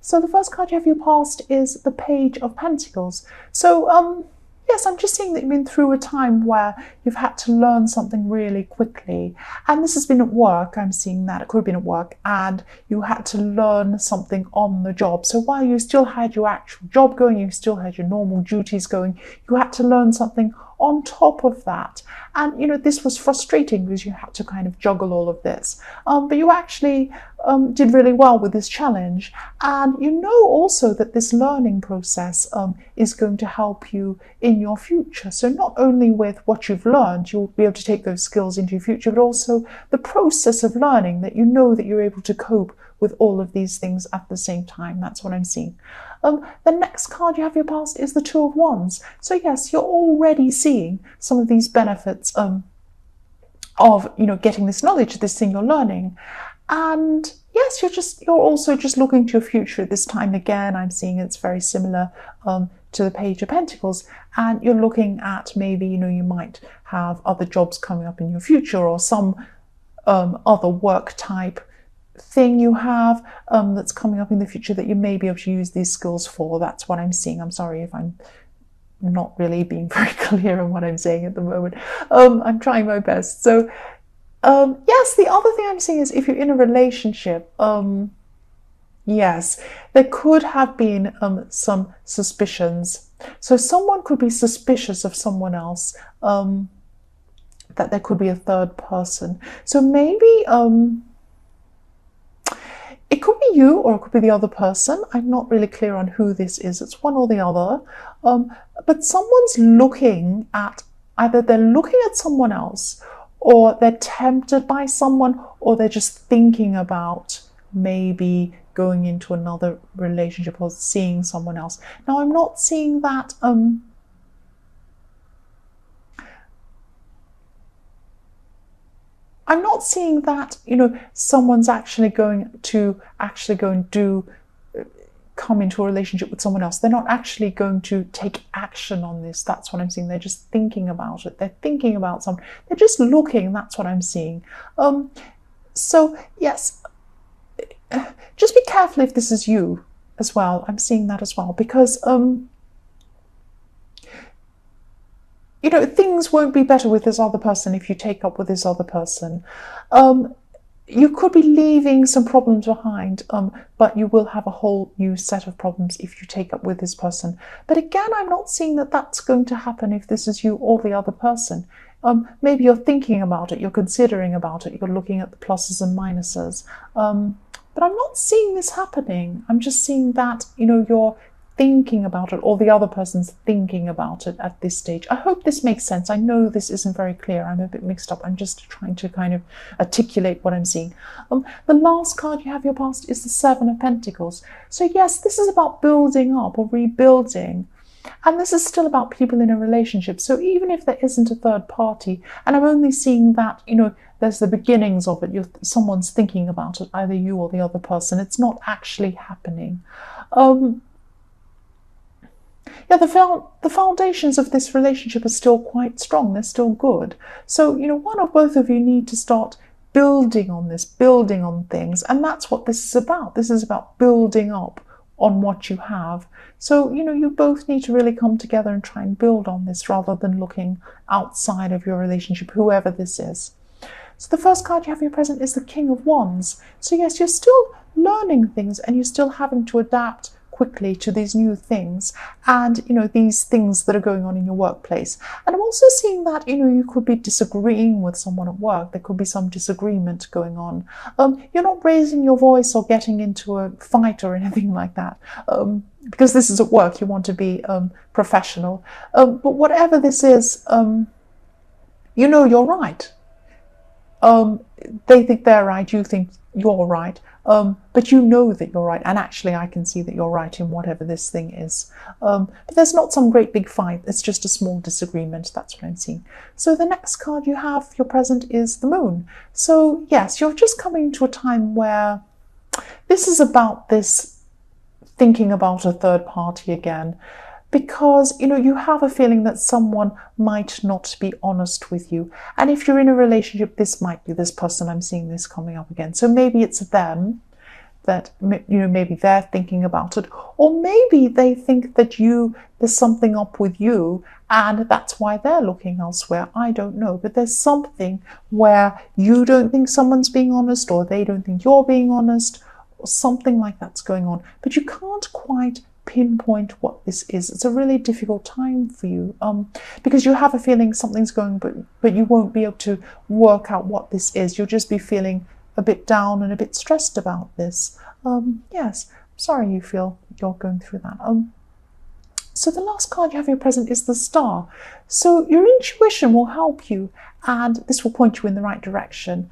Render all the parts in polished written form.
So the first card you have your past is the Page of Pentacles. So yes, I'm just seeing that you've been through a time where you've had to learn something really quickly. And this has been at work. I'm seeing that. It could have been at work. And you had to learn something on the job. So while you still had your actual job going, you still had your normal duties going, you had to learn something on top of that. And, you know, this was frustrating because you had to kind of juggle all of this. But you actually did really well with this challenge. And you know also that this learning process is going to help you in your future. So not only with what you've learned, you'll be able to take those skills into your future, but also the process of learning, that you know that you're able to cope with all of these things at the same time. That's what I'm seeing. The next card you have your past is the Two of Wands. So yes, you're already seeing some of these benefits of, you know, getting this knowledge, this thing you're learning. And yes, you're also just looking to your future at this time. Again, I'm seeing it's very similar to the Page of Pentacles, and you're looking at maybe, you know, you might have other jobs coming up in your future, or some other work type thing you have that's coming up in the future that you may be able to use these skills for. That's what I'm seeing. I'm sorry if I'm not really being very clear on what I'm saying at the moment. I'm trying my best. So yes, the other thing I'm seeing is if you're in a relationship, yes, there could have been some suspicions. So someone could be suspicious of someone else, that there could be a third person. So maybe it could be you, or it could be the other person. I'm not really clear on who this is. It's one or the other. But someone's looking at, either they're looking at someone else, or they're tempted by someone, or they're just thinking about maybe going into another relationship or seeing someone else. Now, I'm not seeing that I'm not seeing that, you know, someone's actually going to come into a relationship with someone else. They're not actually going to take action on this. That's what I'm seeing. They're just thinking about it. They're thinking about someone. They're just looking. That's what I'm seeing. So yes, just be careful if this is you as well. I'm seeing that as well, because you know, things won't be better with this other person if you take up with this other person. You could be leaving some problems behind, but you will have a whole new set of problems if you take up with this person. But again, I'm not seeing that that's going to happen if this is you or the other person. Maybe you're thinking about it, you're considering about it, you're looking at the pluses and minuses. But I'm not seeing this happening. I'm just seeing that, you know, you're thinking about it, or the other person's thinking about it at this stage. I hope this makes sense. I know this isn't very clear. I'm a bit mixed up. I'm just trying to kind of articulate what I'm seeing. The last card you have your past is the Seven of Pentacles. So yes, this is about building up or rebuilding. And this is still about people in a relationship. So even if there isn't a third party, and I'm only seeing that, you know, there's the beginnings of it. Someone's thinking about it, either you or the other person. It's not actually happening. Yeah, the foundations of this relationship are still quite strong. They're still good. So, you know, one or both of you need to start building on this, building on things. And that's what this is about. This is about building up on what you have. So, you know, you both need to really come together and try and build on this rather than looking outside of your relationship, whoever this is. So the first card you have in your present is the King of Wands. So yes, you're still learning things and you're still having to adapt quickly to these new things, and you know, these things that are going on in your workplace. And I'm also seeing that, you know, you could be disagreeing with someone at work. There could be some disagreement going on. You're not raising your voice or getting into a fight or anything like that, because this is at work. You want to be professional, but whatever this is, you know, you're right. They think they're right, you think you're right, but you know that you're right, and actually I can see that you're right in whatever this thing is. But there's not some great big fight, it's just a small disagreement. That's what I'm seeing. So the next card you have, your present, is the Moon. So yes, you're just coming to a time where this is about this thinking about a third party again. Because, you know, you have a feeling that someone might not be honest with you. And if you're in a relationship, this might be this person. I'm seeing this coming up again. So maybe it's them. that, you know, maybe they're thinking about it, or maybe they think that there's something up with you and that's why they're looking elsewhere. I don't know, but there's something where you don't think someone's being honest, or they don't think you're being honest, or something like that's going on, but you can't quite pinpoint what this is. It's a really difficult time for you, because you have a feeling something's going, but you won't be able to work out what this is. You'll just be feeling a bit down and a bit stressed about this. Yes, I'm sorry you feel you're going through that. So the last card you have here present is the Star. So your intuition will help you, and this will point you in the right direction.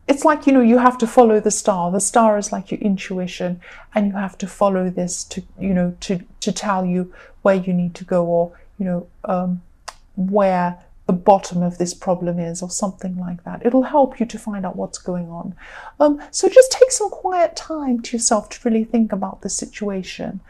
It's like, you know, you have to follow the star. The star is like your intuition, and you have to follow this to, you know, to tell you where you need to go, or, you know, where the bottom of this problem is, or something like that. It'll help you to find out what's going on. So just take some quiet time to yourself to really think about the situation.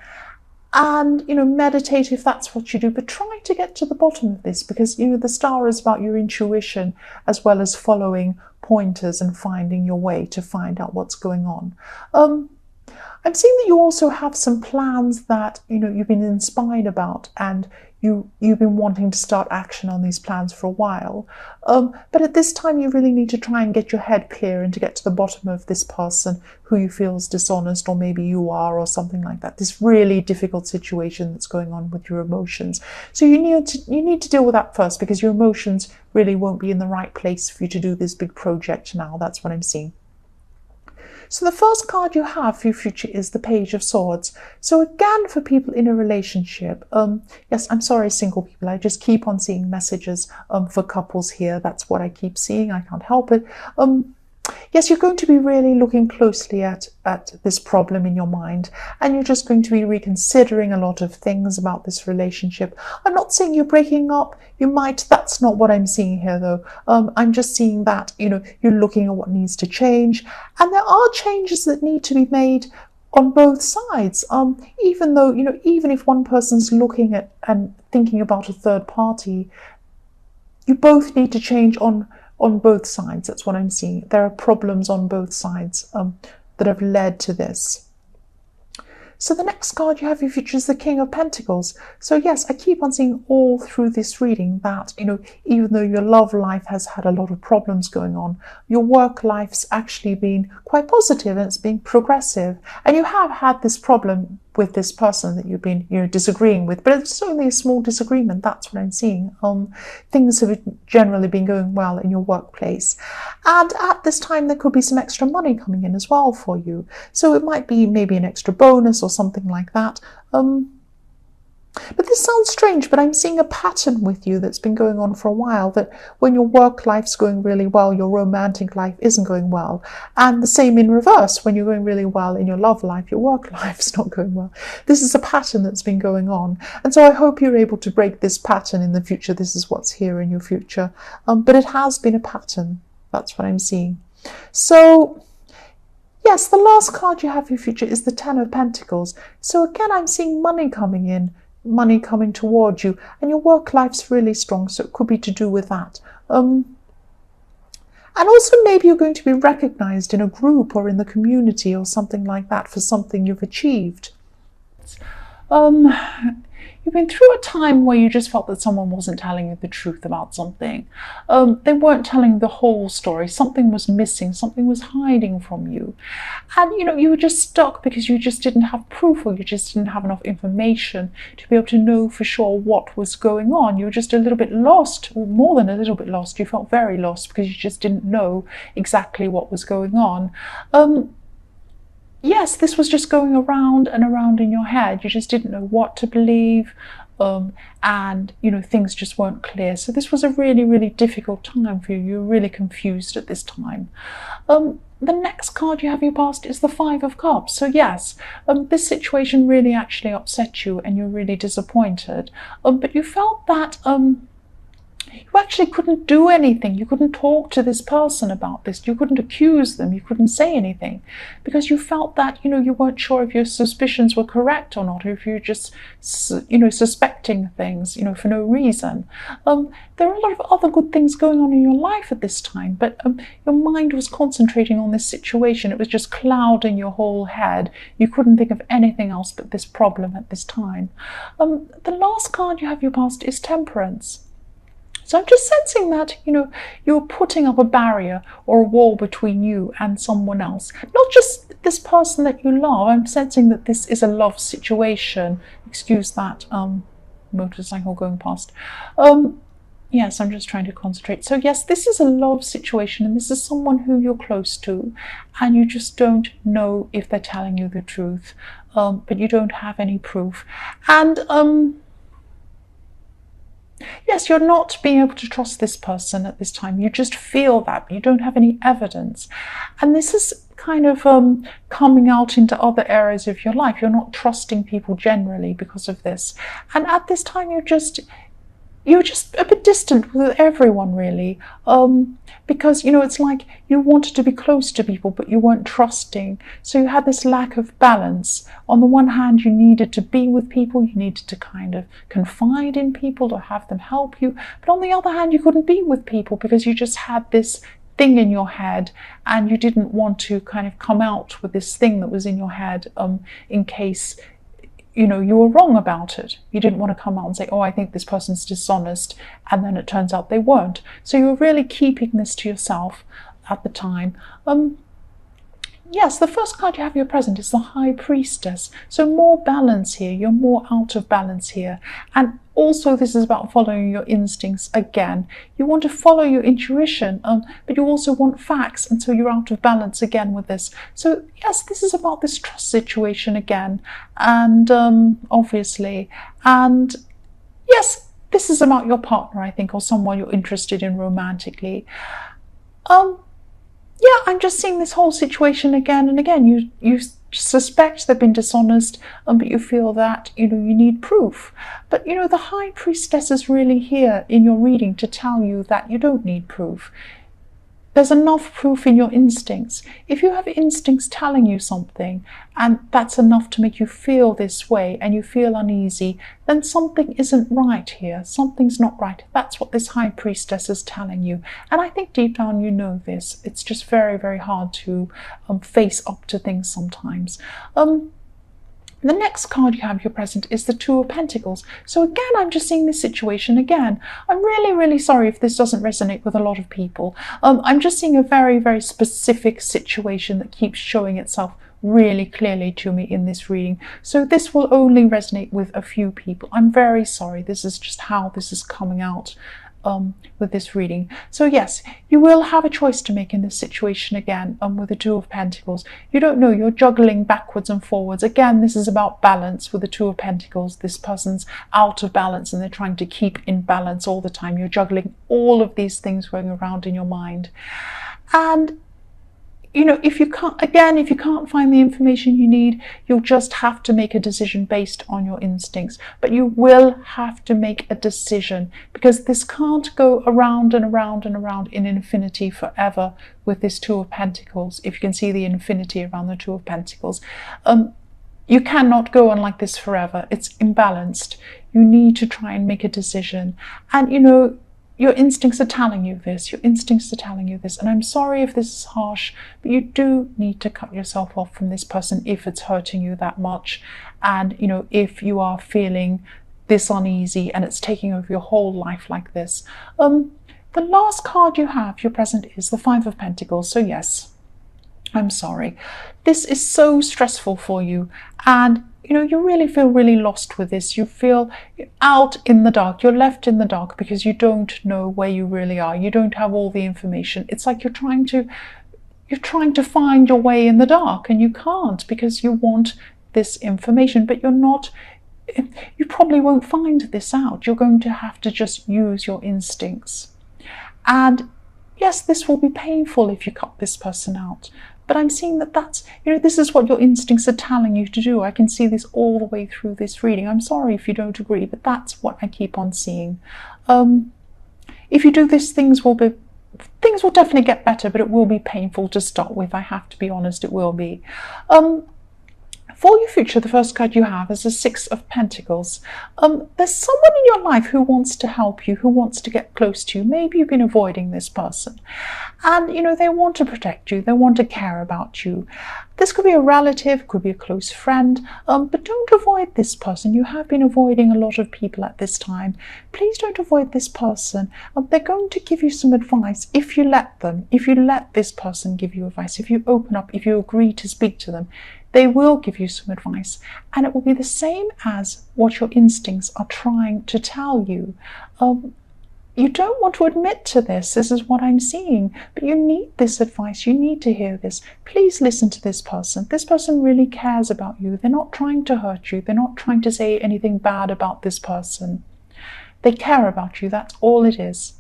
And, you know, meditate if that's what you do, but try to get to the bottom of this, because, you know, the Star is about your intuition as well as following pointers and finding your way to find out what's going on. I'm seeing that you also have some plans that, you know, you've been inspired about, and you've been wanting to start action on these plans for a while. But at this time, you really need to try and get your head clear and to get to the bottom of this person who you feel is dishonest, or maybe you are, or something like that. This really difficult situation that's going on with your emotions. So you need to deal with that first, because your emotions really won't be in the right place for you to do this big project now. That's what I'm seeing. So the first card you have for your future is the Page of Swords. So again, for people in a relationship, yes, I'm sorry, single people, I just keep on seeing messages for couples here. That's what I keep seeing. I can't help it. Yes, you're going to be really looking closely at this problem in your mind, and you're just going to be reconsidering a lot of things about this relationship. I'm not saying you're breaking up. You might. That's not what I'm seeing here, though. I'm just seeing that, you know, you're looking at what needs to change, and there are changes that need to be made on both sides. Even though, you know, even if one person's looking at and thinking about a third party, you both need to change on both sides. That's what I'm seeing. There are problems on both sides that have led to this. So the next card you have in your future is the King of Pentacles. So yes, I keep on seeing all through this reading that, you know, even though your love life has had a lot of problems going on, your work life's actually been quite positive, and it's been progressive. And you have had this problem with this person that you've been, you know, disagreeing with, but it's only a small disagreement. That's what I'm seeing. Things have generally been going well in your workplace, and at this time there could be some extra money coming in as well for you. So it might be maybe an extra bonus or something like that. But this sounds strange, but I'm seeing a pattern with you that's been going on for a while, that when your work life's going really well, your romantic life isn't going well. And the same in reverse, when you're going really well in your love life, your work life's not going well. This is a pattern that's been going on. And so I hope you're able to break this pattern in the future. This is what's here in your future. But it has been a pattern. That's what I'm seeing. So yes, the last card you have for your future is the Ten of Pentacles. So again, I'm seeing money coming in, money coming towards you, and your work life's really strong, so it could be to do with that. And also maybe you're going to be recognized in a group or in the community or something like that for something you've achieved. You've been through a time where you just felt that someone wasn't telling you the truth about something. They weren't telling the whole story. Something was missing. Something was hiding from you. And, you know, you were just stuck because you just didn't have proof, or you just didn't have enough information to be able to know for sure what was going on. You were just a little bit lost, or more than a little bit lost. You felt very lost because you just didn't know exactly what was going on. Yes, this was just going around and around in your head. You just didn't know what to believe, and, you know, things just weren't clear. So this was a really, really difficult time for you. You were really confused at this time. The next card you have in your past is the Five of Cups. So yes, this situation really actually upset you, and you're really disappointed. But you felt that you actually couldn't do anything. You couldn't talk to this person about this. You couldn't accuse them. You couldn't say anything because you felt that, you weren't sure if your suspicions were correct or not, or if you're just, suspecting things, for no reason. There are a lot of other good things going on in your life at this time, but your mind was concentrating on this situation. It was just clouding your whole head. You couldn't think of anything else but this problem at this time. The last card you have your past is Temperance. So I'm just sensing that, you're putting up a barrier or a wall between you and someone else. Not just this person that you love. I'm sensing that this is a love situation. Excuse that motorcycle going past. Yes, I'm just trying to concentrate. So yes, this is a love situation, and this is someone who you're close to, and you just don't know if they're telling you the truth, but you don't have any proof. And yes, you're not being able to trust this person at this time. You just feel that, but you don't have any evidence. And this is kind of coming out into other areas of your life. You're not trusting people generally because of this. And at this time, you're just a bit distant with everyone, really, because it's like you wanted to be close to people, but you weren't trusting. So you had this lack of balance. On the one hand, you needed to be with people, you needed to kind of confide in people to have them help you, but on the other hand, you couldn't be with people because you just had this thing in your head, and you didn't want to kind of come out with this thing that was in your head in case you were wrong about it. You didn't want to come out and say, oh, I think this person's dishonest, and then it turns out they weren't. So you were really keeping this to yourself at the time. Yes, the first card you have in your present is the High Priestess. So more balance here. You're more out of balance here. And also this is about following your instincts again. You want to follow your intuition, but you also want facts, and so you're out of balance again with this. So yes, this is about this trust situation again, and obviously. And yes, this is about your partner, I think, or someone you're interested in romantically. Yeah, I'm just seeing this whole situation again and again. You suspect they've been dishonest, but you feel that, you need proof. But, the High Priestess is really here in your reading to tell you that you don't need proof. There's enough proof in your instincts. If you have instincts telling you something, and that's enough to make you feel this way, and you feel uneasy, then something isn't right here. Something's not right. That's what this High Priestess is telling you. And I think deep down you know this. It's just very, very hard to face up to things sometimes. The next card you have your present is the Two of Pentacles. So again, I'm just seeing this situation again. I'm really, really sorry if this doesn't resonate with a lot of people. I'm just seeing a very, very specific situation that keeps showing itself really clearly to me in this reading. So this will only resonate with a few people. I'm very sorry. This is just how this is coming out with this reading. So yes, you will have a choice to make in this situation again with the Two of Pentacles. You don't know, you're juggling backwards and forwards. Again, this is about balance with the Two of Pentacles. This person's out of balance and they're trying to keep in balance all the time. You're juggling all of these things going around in your mind. And if you can't find the information you need, you'll just have to make a decision based on your instincts. But you will have to make a decision, because this can't go around and around and around in infinity forever with this Two of Pentacles. If you can see the infinity around the Two of Pentacles, you cannot go on like this forever. It's imbalanced. You need to try and make a decision. And your instincts are telling you this. Your instincts are telling you this. And I'm sorry if this is harsh, but you do need to cut yourself off from this person if it's hurting you that much. And, if you are feeling this uneasy and it's taking over your whole life like this. The last card you have, your present, is the Five of Pentacles. So yes, I'm sorry. This is so stressful for you. And you really feel really lost with this. You feel out in the dark. You're left in the dark because you don't know where you really are. You don't have all the information. It's like you're trying to find your way in the dark, and you can't because you want this information, but you probably won't find this out. You're going to have to just use your instincts. And yes, this will be painful if you cut this person out. But I'm seeing that's, this is what your instincts are telling you to do. I can see this all the way through this reading. I'm sorry if you don't agree, but that's what I keep on seeing. If you do this, things will definitely get better, but it will be painful to start with. I have to be honest, it will be. For your future, the first card you have is the Six of Pentacles. There's someone in your life who wants to help you, who wants to get close to you. Maybe you've been avoiding this person. And, they want to protect you. They want to care about you. This could be a relative, could be a close friend, but don't avoid this person. You have been avoiding a lot of people at this time. Please don't avoid this person. They're going to give you some advice if you let them. If you let this person give you advice, if you open up, if you agree to speak to them, they will give you some advice, and it will be the same as what your instincts are trying to tell you. You don't want to admit to this. This is what I'm seeing, but you need this advice. You need to hear this. Please listen to this person. This person really cares about you. They're not trying to hurt you. They're not trying to say anything bad about this person. They care about you. That's all it is.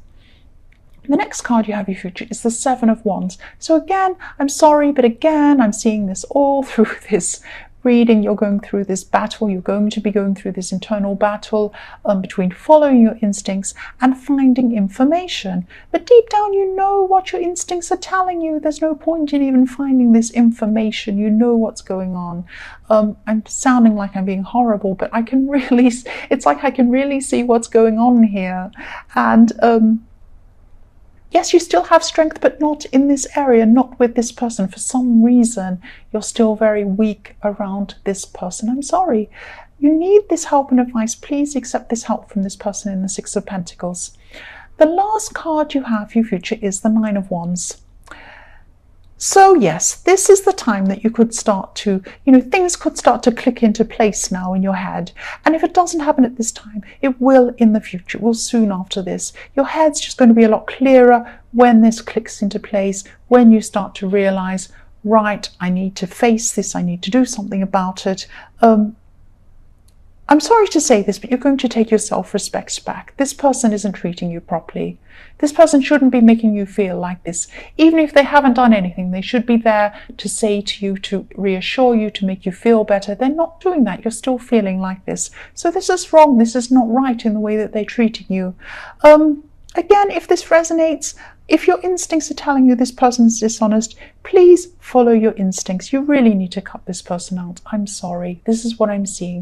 The next card you have your future is the Seven of Wands. So again, I'm sorry, but again, I'm seeing this all through this reading. You're going through this battle. You're going to be going through this internal battle between following your instincts and finding information. But deep down, you know what your instincts are telling you. There's no point in even finding this information. You know what's going on. I'm sounding like I'm being horrible, but it's like I can really see what's going on here. And yes, you still have strength, but not in this area, not with this person. For some reason, you're still very weak around this person. I'm sorry. You need this help and advice. Please accept this help from this person in the Six of Pentacles. The last card you have for your future is the Nine of Wands. So yes, this is the time that you could start to, things could start to click into place now in your head. And if it doesn't happen at this time, it will in the future. It will soon after this. Your head's just going to be a lot clearer when this clicks into place, when you start to realize, right, I need to face this. I need to do something about it. I'm sorry to say this, but you're going to take your self-respect back. This person isn't treating you properly. This person shouldn't be making you feel like this. Even if they haven't done anything, they should be there to say to you, to reassure you, to make you feel better. They're not doing that. You're still feeling like this. So this is wrong. This is not right in the way that they're treating you. Again, if this resonates, if your instincts are telling you this person's dishonest, please follow your instincts. You really need to cut this person out. I'm sorry. This is what I'm seeing.